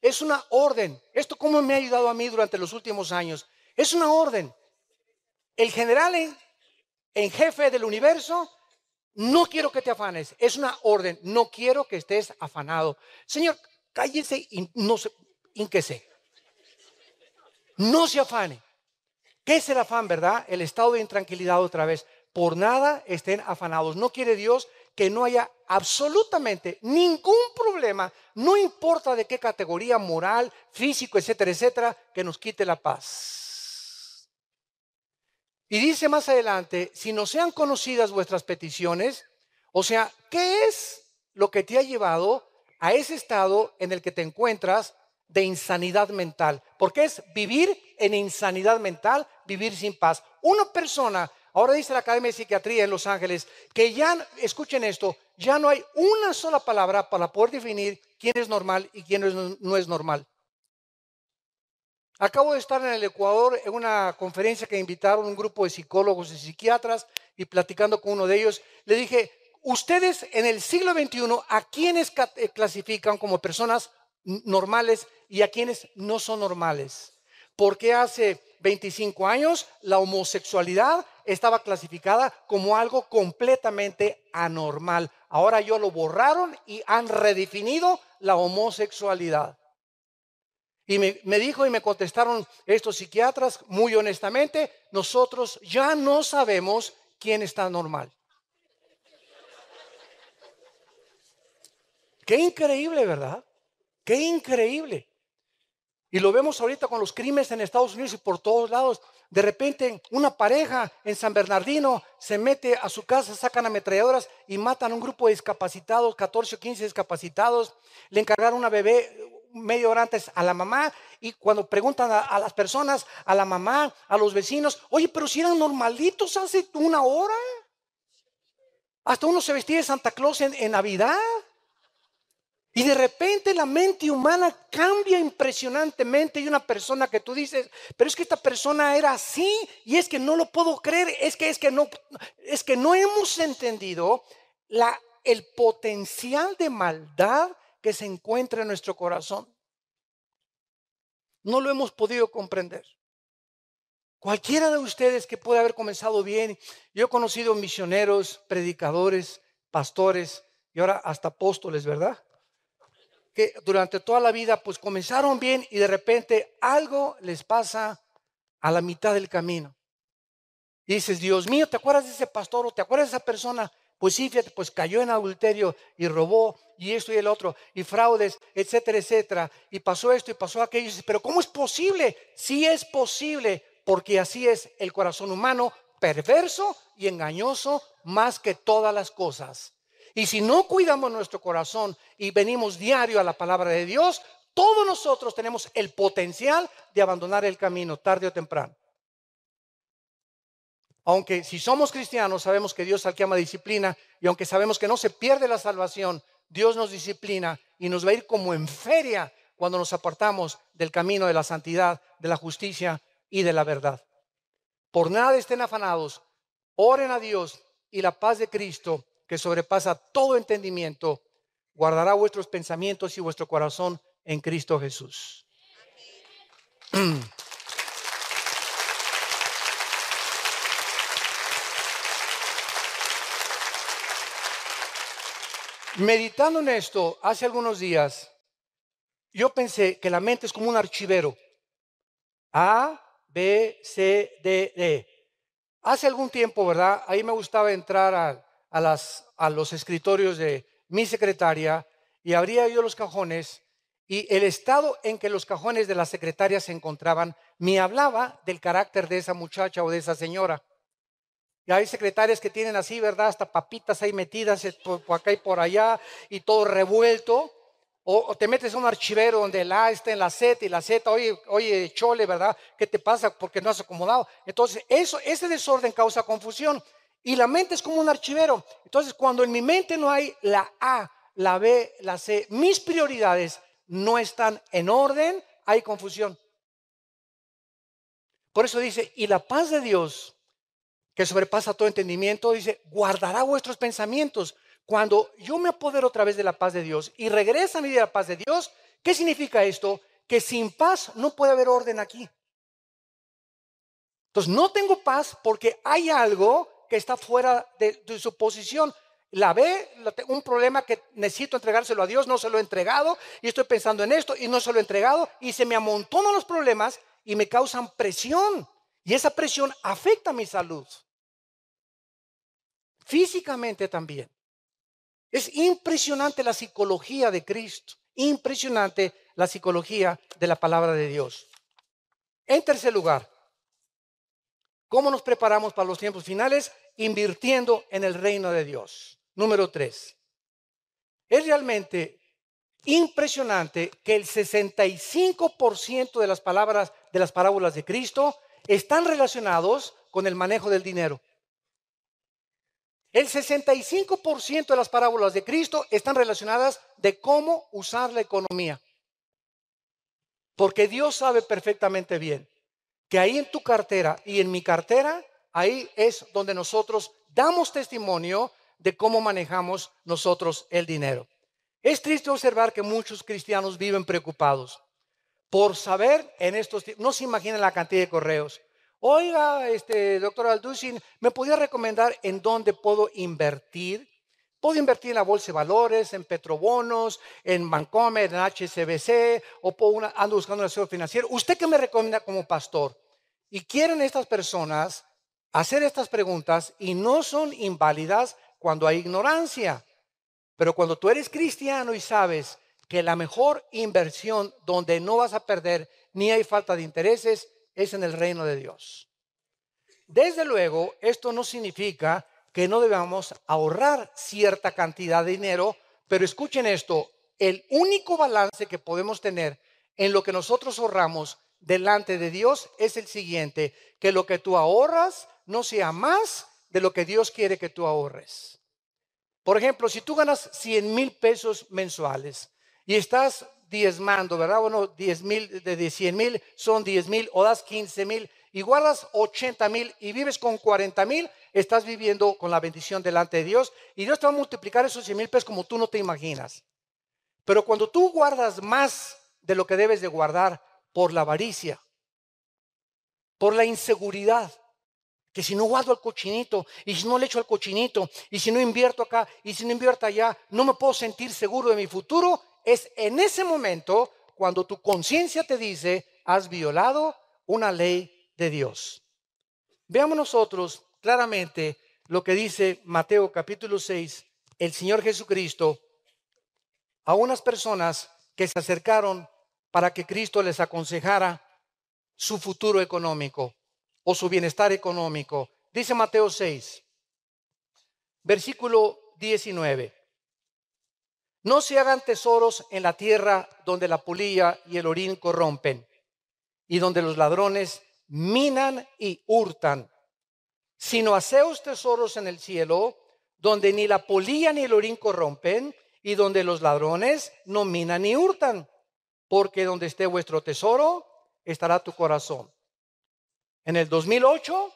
Es una orden. Esto cómo me ha ayudado a mí durante los últimos años. Es una orden. El general en jefe del universo, no quiero que te afanes. Es una orden. No quiero que estés afanado. Señor, cállese y no se ínquese. No se afane. ¿Qué es el afán, verdad? El estado de intranquilidad otra vez. Por nada estén afanados. No quiere Dios que no haya absolutamente ningún problema, no importa de qué categoría moral, físico, etcétera, etcétera, que nos quite la paz. Y dice más adelante, si no sean conocidas vuestras peticiones, o sea, ¿qué es lo que te ha llevado a ese estado en el que te encuentras de insanidad mental? Porque es vivir en insanidad mental, vivir sin paz. Una persona, ahora dice la Academia de Psiquiatría en Los Ángeles, que ya, escuchen esto, ya no hay una sola palabra para poder definir quién es normal y quién no es normal. Acabo de estar en el Ecuador en una conferencia que invitaron un grupo de psicólogos y psiquiatras, y platicando con uno de ellos, le dije, ustedes en el siglo XXI, ¿a quiénes clasifican como personas normales y a quienes no son normales? Porque hace 25 años la homosexualidad estaba clasificada como algo completamente anormal. Ahora ya lo borraron y han redefinido la homosexualidad. Y me dijo y me contestaron estos psiquiatras muy honestamente, nosotros ya no sabemos quién está normal. Qué increíble, ¿verdad? Qué increíble. Y lo vemos ahorita con los crímenes en Estados Unidos y por todos lados. De repente una pareja en San Bernardino se mete a su casa, sacan ametralladoras y matan a un grupo de discapacitados, 14 o 15 discapacitados. Le encargaron una bebé media hora antes a la mamá, y cuando preguntan a las personas, a la mamá, a los vecinos, oye, pero si eran normalitos hace una hora. Hasta uno se vestía de Santa Claus en Navidad. Y de repente la mente humana cambia impresionantemente, y una persona que tú dices, pero es que esta persona era así, y es que no lo puedo creer, es que no hemos entendido el potencial de maldad que se encuentra en nuestro corazón. No lo hemos podido comprender. Cualquiera de ustedes que pueda haber comenzado bien, yo he conocido misioneros, predicadores, pastores y ahora hasta apóstoles, ¿verdad? Que durante toda la vida pues comenzaron bien y de repente algo les pasa a la mitad del camino. Y dices, Dios mío, ¿te acuerdas de ese pastor o te acuerdas de esa persona? Pues sí, fíjate, pues cayó en adulterio y robó y esto y el otro y fraudes, etcétera, etcétera. Y pasó esto y pasó aquello. Y dices, pero ¿cómo es posible? Sí es posible, porque así es el corazón humano, perverso y engañoso más que todas las cosas. Y si no cuidamos nuestro corazón y venimos diario a la palabra de Dios, todos nosotros tenemos el potencial de abandonar el camino tarde o temprano. Aunque si somos cristianos sabemos que Dios al que ama disciplina, y aunque sabemos que no se pierde la salvación, Dios nos disciplina y nos va a ir como en feria cuando nos apartamos del camino de la santidad, de la justicia y de la verdad. Por nada estén afanados, oren a Dios y la paz de Cristo, que sobrepasa todo entendimiento, guardará vuestros pensamientos y vuestro corazón en Cristo Jesús. Meditando en esto hace algunos días, yo pensé que la mente es como un archivero. A, B, C, D, E. Hace algún tiempo, ¿verdad? Ahí me gustaba entrar a los escritorios de mi secretaria y abría yo los cajones, y el estado en que los cajones de la secretaria se encontraban me hablaba del carácter de esa muchacha o de esa señora. Y hay secretarias que tienen así, ¿verdad? Hasta papitas ahí metidas por acá y por allá y todo revuelto. O te metes a un archivero donde el A está en la Z y la Z, oye, chole, ¿verdad? ¿Qué te pasa? Porque no has acomodado. Entonces, ese desorden causa confusión. Y la mente es como un archivero. Entonces, cuando en mi mente no hay la A, la B, la C, mis prioridades no están en orden, hay confusión. Por eso dice, y la paz de Dios, que sobrepasa todo entendimiento, dice, guardará vuestros pensamientos. Cuando yo me apodero otra vez de la paz de Dios y regresa a mí de la paz de Dios, ¿qué significa esto? Que sin paz no puede haber orden aquí. Entonces no tengo paz porque hay algo que está fuera de su posición. La B, un problema que necesito entregárselo a Dios, no se lo he entregado y estoy pensando en esto y no se lo he entregado y se me amontonan los problemas y me causan presión, y esa presión afecta mi salud. Físicamente también. Es impresionante la psicología de Cristo, impresionante la psicología de la palabra de Dios. En tercer lugar, ¿cómo nos preparamos para los tiempos finales? Invirtiendo en el reino de Dios. Número 3. Es realmente impresionante que el 65% de las palabras de las parábolas de Cristo están relacionados con el manejo del dinero. El 65% de las parábolas de Cristo están relacionadas de cómo usar la economía. Porque Dios sabe perfectamente bien que ahí en tu cartera y en mi cartera, ahí es donde nosotros damos testimonio de cómo manejamos nosotros el dinero. Es triste observar que muchos cristianos viven preocupados por saber en estos tiempos. No se imaginan la cantidad de correos. Oiga, doctor Alducin, ¿me podría recomendar en dónde puedo invertir? Puedo invertir en la bolsa de valores, en Petrobonos, en Bancomer, en HSBC, o ando buscando un asesor financiero. ¿Usted qué me recomienda como pastor? Y quieren estas personas hacer estas preguntas y no son inválidas cuando hay ignorancia. Pero cuando tú eres cristiano y sabes que la mejor inversión donde no vas a perder ni hay falta de intereses es en el reino de Dios. Desde luego, esto no significa que no debamos ahorrar cierta cantidad de dinero, pero escuchen esto, el único balance que podemos tener en lo que nosotros ahorramos delante de Dios es el siguiente: que lo que tú ahorras no sea más de lo que Dios quiere que tú ahorres. Por ejemplo, si tú ganas 100,000 pesos mensuales y estás diezmando, ¿verdad? Bueno, 10,000 de 100,000 son 10,000, o das 15,000 y guardas 80,000 y vives con 40,000, estás viviendo con la bendición delante de Dios, y Dios te va a multiplicar esos 100,000 pesos como tú no te imaginas. Pero cuando tú guardas más de lo que debes de guardar por la avaricia, por la inseguridad, que si no guardo al cochinito, y si no le echo al cochinito, y si no invierto acá, y si no invierto allá, no me puedo sentir seguro de mi futuro, es en ese momento cuando tu conciencia te dice: has violado una ley de Dios. Veamos nosotros claramente lo que dice Mateo capítulo 6, el Señor Jesucristo, a unas personas que se acercaron para que Cristo les aconsejara su futuro económico o su bienestar económico. Dice Mateo 6, versículo 19. No se hagan tesoros en la tierra donde la polilla y el orín corrompen y donde los ladrones minan y hurtan, sino haceos tesoros en el cielo donde ni la polilla ni el orín corrompen y donde los ladrones no minan ni hurtan, porque donde esté vuestro tesoro estará tu corazón. En el 2008,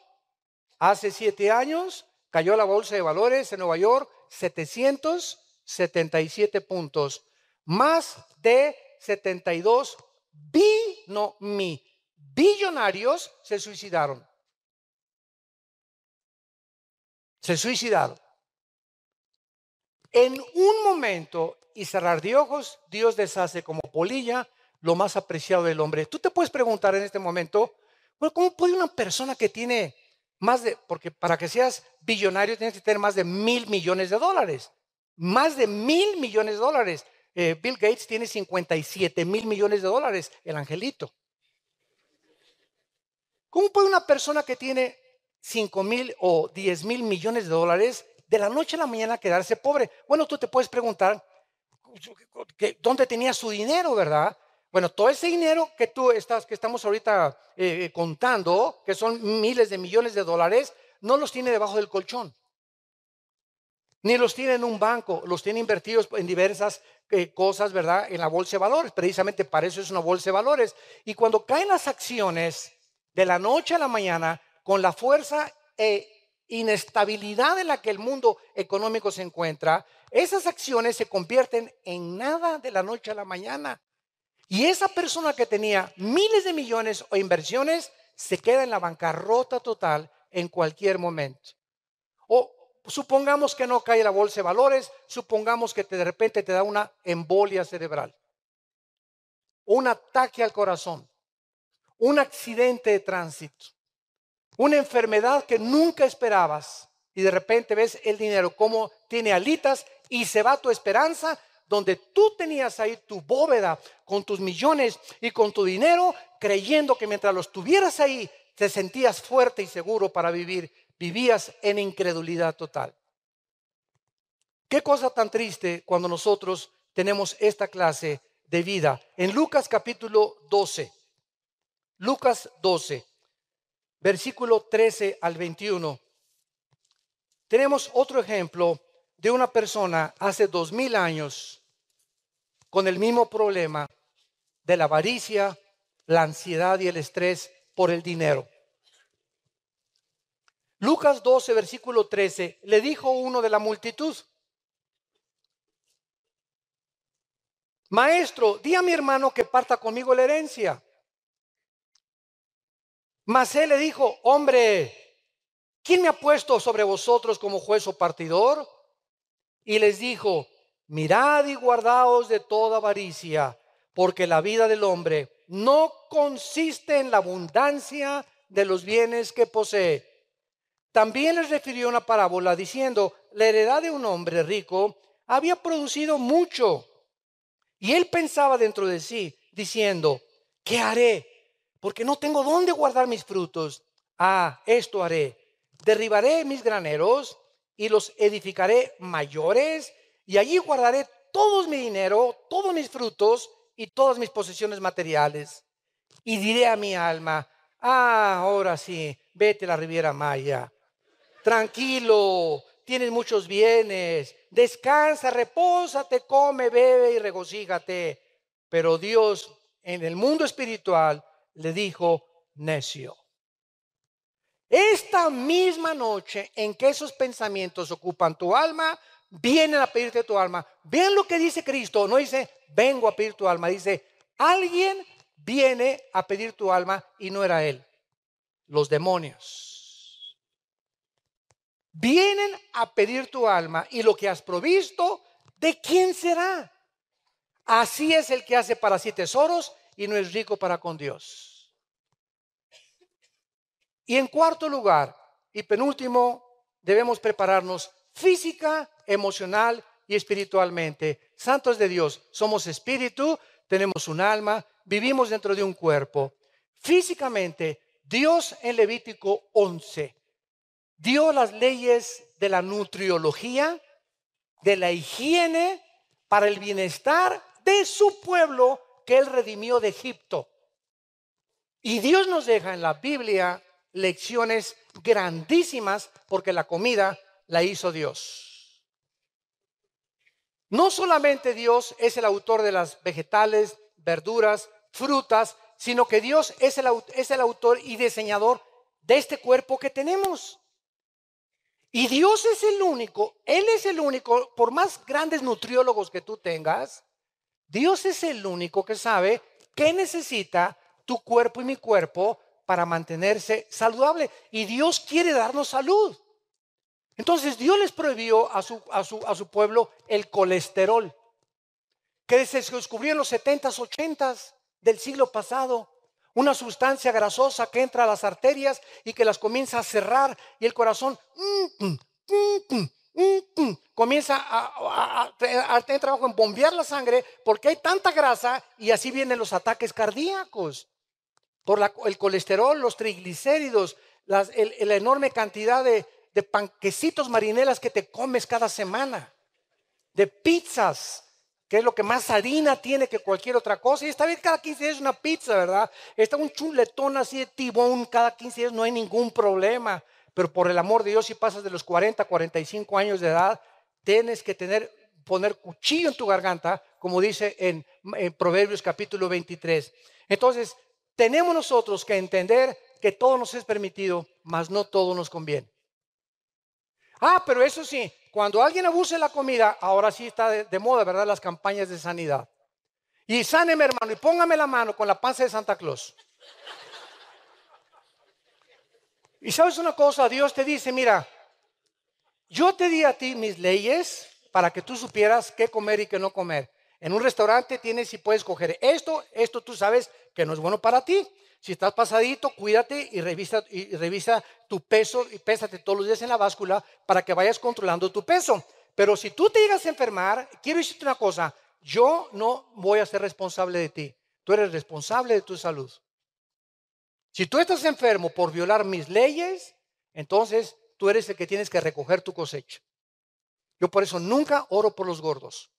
hace 7 años, cayó la bolsa de valores en Nueva York 777 puntos, más de 72 billonarios se suicidaron. Se suicidaron. En un momento y cerrar de ojos, Dios deshace como polilla lo más apreciado del hombre. Tú te puedes preguntar en este momento, bueno, ¿cómo puede una persona que tiene porque para que seas billonario tienes que tener más de $1,000 millones? Más de $1,000 millones. Bill Gates tiene $57,000 millones, el angelito. ¿Cómo puede una persona que tiene 5,000 o 10,000 millones de la noche a la mañana quedarse pobre? Bueno, tú te puedes preguntar, ¿dónde tenía su dinero, verdad? Bueno, todo ese dinero que estamos ahorita contando, que son miles de millones de dólares, no los tiene debajo del colchón, ni los tiene en un banco, los tiene invertidos en diversas cosas, ¿verdad? En la bolsa de valores, precisamente para eso es una bolsa de valores. Y cuando caen las acciones de la noche a la mañana, con la fuerza inestabilidad en la que el mundo económico se encuentra, esas acciones se convierten en nada de la noche a la mañana. Y esa persona que tenía miles de millones o inversiones se queda en la bancarrota total en cualquier momento. O supongamos que no cae la bolsa de valores, supongamos que de repente te da una embolia cerebral, un ataque al corazón, un accidente de tránsito, una enfermedad que nunca esperabas y de repente ves el dinero como tiene alitas y se va tu esperanza, donde tú tenías ahí tu bóveda con tus millones y con tu dinero, creyendo que mientras los tuvieras ahí te sentías fuerte y seguro para vivir. Vivías en incredulidad total. Qué cosa tan triste cuando nosotros tenemos esta clase de vida. En Lucas capítulo 12, Lucas 12, versículo 13 al 21, tenemos otro ejemplo de una persona hace 2000 años con el mismo problema de la avaricia, la ansiedad y el estrés por el dinero. Lucas 12, versículo 13, le dijo uno de la multitud: Maestro, di a mi hermano que parta conmigo la herencia. Mas él le dijo: Hombre, ¿quién me ha puesto sobre vosotros como juez o partidor? Y les dijo: Mirad y guardaos de toda avaricia, porque la vida del hombre no consiste en la abundancia de los bienes que posee. También les refirió una parábola diciendo: la heredad de un hombre rico había producido mucho. Y él pensaba dentro de sí, diciendo: ¿qué haré? Porque no tengo dónde guardar mis frutos. Esto haré: derribaré mis graneros y los edificaré mayores, y allí guardaré todo mi dinero, todos mis frutos y todas mis posesiones materiales. Y diré a mi alma: ahora sí, vete a la Riviera Maya. Tranquilo, tienes muchos bienes, descansa, repósate, come, bebe y regocíjate. Pero Dios en el mundo espiritual le dijo: necio. Esta misma noche en que esos pensamientos ocupan tu alma, vienen a pedirte tu alma. Vean lo que dice Cristo, no dice vengo a pedir tu alma, dice alguien viene a pedir tu alma, y no era él, los demonios. Vienen a pedir tu alma, y lo que has provisto, ¿de quién será? Así es el que hace para sí tesoros y no es rico para con Dios. Y en cuarto lugar y penúltimo, debemos prepararnos física, emocional y espiritualmente. Santos de Dios, somos espíritu, tenemos un alma, vivimos dentro de un cuerpo. Físicamente, Dios en Levítico 11 dio las leyes de la nutriología, de la higiene, para el bienestar de su pueblo que Él redimió de Egipto. Y Dios nos deja en la Biblia lecciones grandísimas porque la comida la hizo Dios. No solamente Dios es el autor de las vegetales, verduras, frutas, sino que Dios es el autor y diseñador de este cuerpo que tenemos. Y Dios es el único, Él es el único, por más grandes nutriólogos que tú tengas, Dios es el único que sabe qué necesita tu cuerpo y mi cuerpo para mantenerse saludable. Y Dios quiere darnos salud. Entonces Dios les prohibió a su pueblo el colesterol, que se descubrió en los 70s, 80s del siglo pasado. Una sustancia grasosa que entra a las arterias y que las comienza a cerrar, y el corazón comienza a tener trabajo en bombear la sangre porque hay tanta grasa, y así vienen los ataques cardíacos por el colesterol, los triglicéridos, la enorme cantidad de panquecitos marinelas que te comes cada semana, de pizzas, que es lo que más harina tiene que cualquier otra cosa. Y está bien, cada 15 días una pizza, ¿verdad? Está un chuletón así de tibón cada 15 días, no hay ningún problema. Pero por el amor de Dios, si pasas de los 40, 45 años de edad, tienes que poner cuchillo en tu garganta, como dice en Proverbios capítulo 23. Entonces, tenemos nosotros que entender que todo nos es permitido, mas no todo nos conviene. Pero eso sí, cuando alguien abuse la comida, ahora sí está de moda, ¿verdad? Las campañas de sanidad. Y sáneme, hermano, y póngame la mano con la panza de Santa Claus. Y sabes una cosa, Dios te dice, mira, yo te di a ti mis leyes para que tú supieras qué comer y qué no comer. En un restaurante tienes y puedes coger esto tú sabes que no es bueno para ti. Si estás pasadito, cuídate y revisa tu peso y pésate todos los días en la báscula para que vayas controlando tu peso. Pero si tú te llegas a enfermar, quiero decirte una cosa, yo no voy a ser responsable de ti. Tú eres responsable de tu salud. Si tú estás enfermo por violar mis leyes, entonces tú eres el que tienes que recoger tu cosecha. Yo por eso nunca oro por los gordos.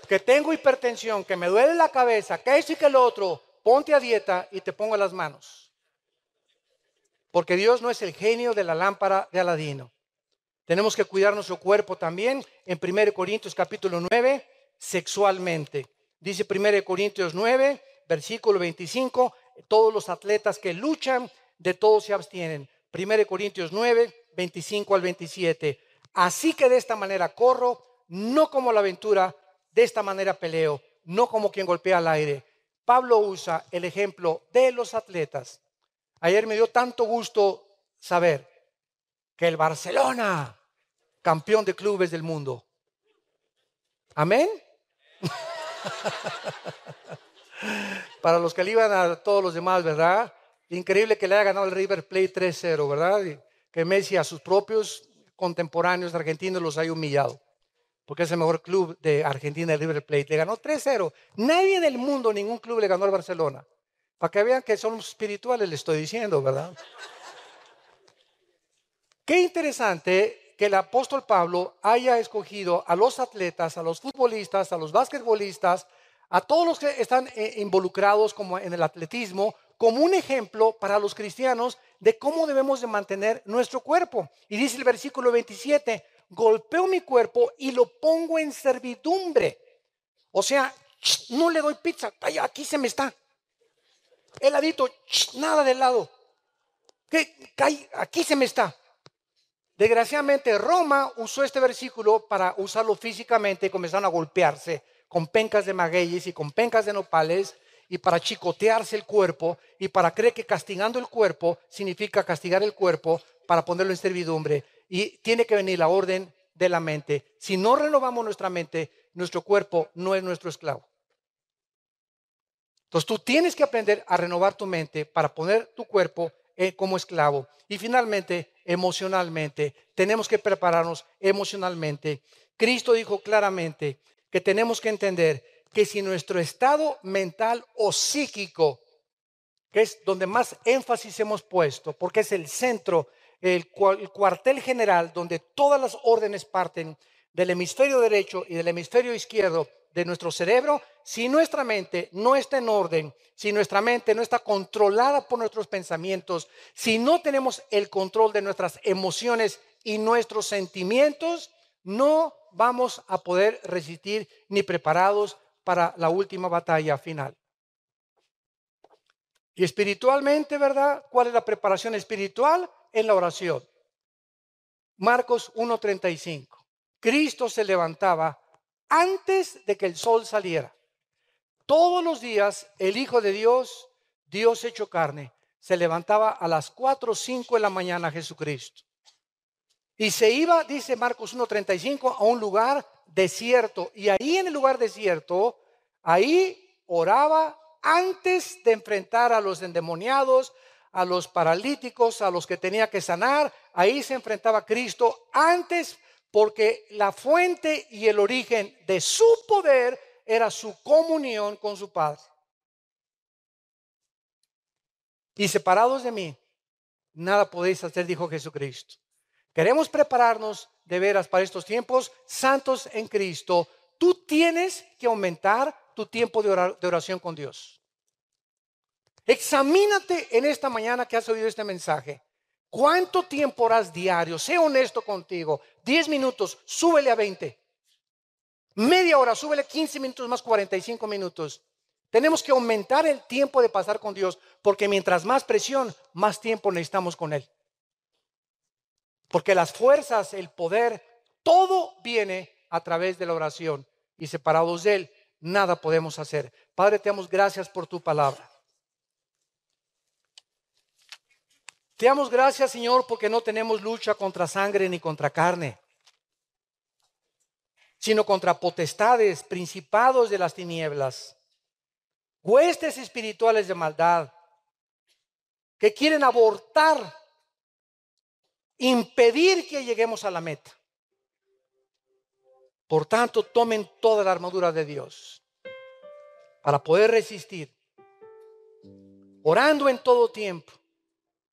Que tengo hipertensión, que me duele la cabeza, que esto y que lo otro, ponte a dieta y te pongo las manos. Porque Dios no es el genio de la lámpara de Aladino. Tenemos que cuidar nuestro cuerpo también. En 1 Corintios capítulo 9, sexualmente. Dice 1 Corintios 9, versículo 25, todos los atletas que luchan, de todos se abstienen. 1 Corintios 9, 25 al 27. Así que de esta manera corro, no como la aventura, de esta manera peleo, no como quien golpea al aire. Pablo usa el ejemplo de los atletas. Ayer me dio tanto gusto saber que el Barcelona, campeón de clubes del mundo. Amén. Para los que le iban a todos los demás, ¿verdad? Increíble que le haya ganado el River Plate 3-0, ¿verdad? Y que Messi a sus propios contemporáneos argentinos los haya humillado. Porque es el mejor club de Argentina, el River Plate. Le ganó 3-0. Nadie en el mundo, ningún club le ganó al Barcelona. Para que vean que son espirituales, les estoy diciendo, ¿verdad? Qué interesante que el apóstol Pablo haya escogido a los atletas, a los futbolistas, a los basquetbolistas, a todos los que están involucrados como en el atletismo, como un ejemplo para los cristianos de cómo debemos de mantener nuestro cuerpo. Y dice el versículo 27, golpeo mi cuerpo y lo pongo en servidumbre. O sea, no le doy pizza, aquí se me está. Heladito, nada de helado. Aquí se me está. Desgraciadamente Roma usó este versículo para usarlo físicamente y comenzaron a golpearse con pencas de magueyes y con pencas de nopales y para chicotearse el cuerpo y para creer que castigando el cuerpo significa castigar el cuerpo para ponerlo en servidumbre. Y tiene que venir la orden de la mente. Si no renovamos nuestra mente, nuestro cuerpo no es nuestro esclavo. Entonces tú tienes que aprender a renovar tu mente para poner tu cuerpo como esclavo. Y finalmente, emocionalmente, tenemos que prepararnos emocionalmente. Cristo dijo claramente que tenemos que entender que si nuestro estado mental o psíquico, que es donde más énfasis hemos puesto, porque es el centro, el cuartel general, donde todas las órdenes parten del hemisferio derecho y del hemisferio izquierdo de nuestro cerebro. Si nuestra mente no está en orden, si nuestra mente no está controlada por nuestros pensamientos, si no tenemos el control de nuestras emociones y nuestros sentimientos, no vamos a poder resistir ni preparados para la última batalla final. Y espiritualmente, ¿verdad? ¿Cuál es la preparación espiritual? En la oración. Marcos 1:35. Cristo se levantaba antes de que el sol saliera. Todos los días el Hijo de Dios, Dios hecho carne, se levantaba a las 4 o 5 de la mañana Jesucristo. Y se iba, dice Marcos 1:35, a un lugar desierto. Y ahí en el lugar desierto, ahí oraba antes de enfrentar a los endemoniados, a los paralíticos, a los que tenía que sanar. Ahí se enfrentaba Cristo antes, porque la fuente y el origen de su poder era su comunión con su Padre. Y separados de mí, nada podéis hacer, dijo Jesucristo. Queremos prepararnos de veras para estos tiempos santos en Cristo. Tú tienes que aumentar tu tiempo de oración con Dios. Examínate en esta mañana que has oído este mensaje. ¿Cuánto tiempo oras diario? Sé honesto contigo. 10 minutos, súbele a 20. Media hora, súbele 15 minutos más, 45 minutos. Tenemos que aumentar el tiempo de pasar con Dios, porque mientras más presión, más tiempo necesitamos con Él. Porque las fuerzas, el poder, todo viene a través de la oración. Y separados de Él, nada podemos hacer. Padre, te damos gracias por tu palabra. Te damos gracias, Señor, porque no tenemos lucha contra sangre ni contra carne, sino contra potestades, principados de las tinieblas, huestes espirituales de maldad, que quieren abortar, impedir que lleguemos a la meta. Por tanto, tomen toda la armadura de Dios para poder resistir, orando en todo tiempo,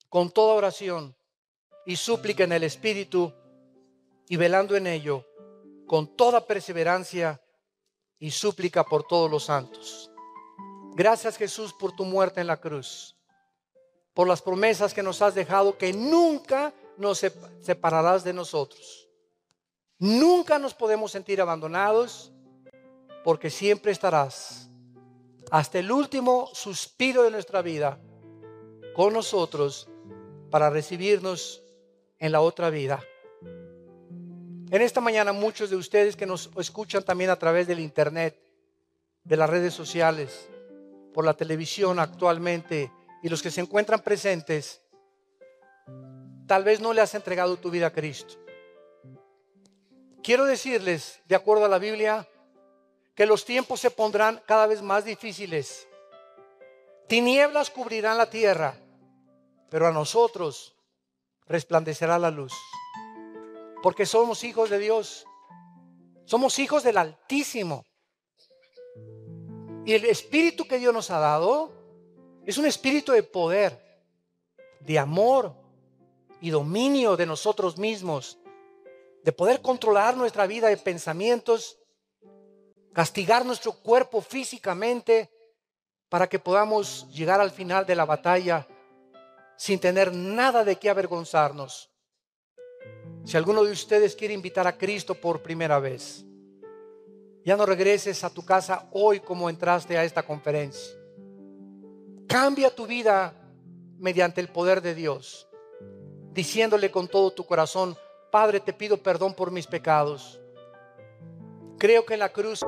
con toda oración y súplica en el Espíritu, y velando en ello con toda perseverancia y súplica por todos los santos. Gracias, Jesús, por tu muerte en la cruz, por las promesas que nos has dejado, que nunca nos separarás de nosotros. Nunca nos podemos sentir abandonados, porque siempre estarás hasta el último suspiro de nuestra vida con nosotros para recibirnos en la otra vida. En esta mañana, muchos de ustedes que nos escuchan también a través del internet, de las redes sociales, por la televisión actualmente, y los que se encuentran presentes, tal vez no le has entregado tu vida a Cristo. Quiero decirles, de acuerdo a la Biblia, que los tiempos se pondrán cada vez más difíciles. Tinieblas cubrirán la tierra, pero a nosotros resplandecerá la luz, porque somos hijos de Dios, somos hijos del Altísimo, y el espíritu que Dios nos ha dado es un espíritu de poder, de amor y dominio de nosotros mismos, de poder controlar nuestra vida de pensamientos, castigar nuestro cuerpo físicamente, para que podamos llegar al final de la batalla sin tener nada de qué avergonzarnos. Si alguno de ustedes quiere invitar a Cristo por primera vez, ya no regreses a tu casa hoy como entraste a esta conferencia. Cambia tu vida mediante el poder de Dios, diciéndole con todo tu corazón: Padre, te pido perdón por mis pecados. Creo que en la cruz